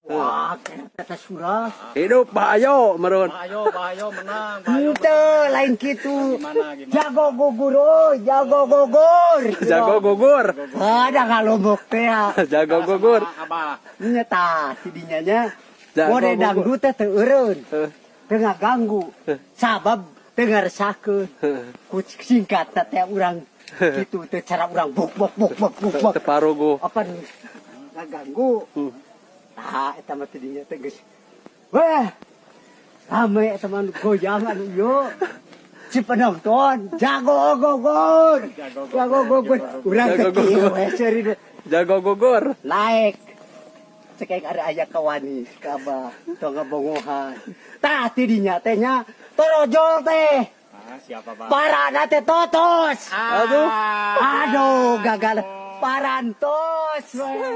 Wah, kata surah. Hidup bahayo meron. Bahayo menang. Ente lain gitu. Gimana? Jago gugur, oh, jago gugur. Jago gugur. Ada ngalomok teh. Jago gugur. Abah. Nyeta tidinya nya. Jago More gugur. dangdut teh teu eureun. Heh. Tengah ganggu. Sabab tengah resakeun. Ku singkat teh urang gitu teh cara urang buk. Teparogo. Apa ngaganggu. Nah, eta mah tidinya teh geus. Weh. Rame eta mah goyang anu yo. Si penonton jago gugur. Jago gugur. Urang Jago kecil gugur. we seureun. Jago gugur. Naik. Cekek ada aya kawani ka abah. Tong ngabongohan. Tah tidinya teh nya torojol teh. Siapa Bang? Parana teh totos. Aduh. Aduh gagal. Parantos we.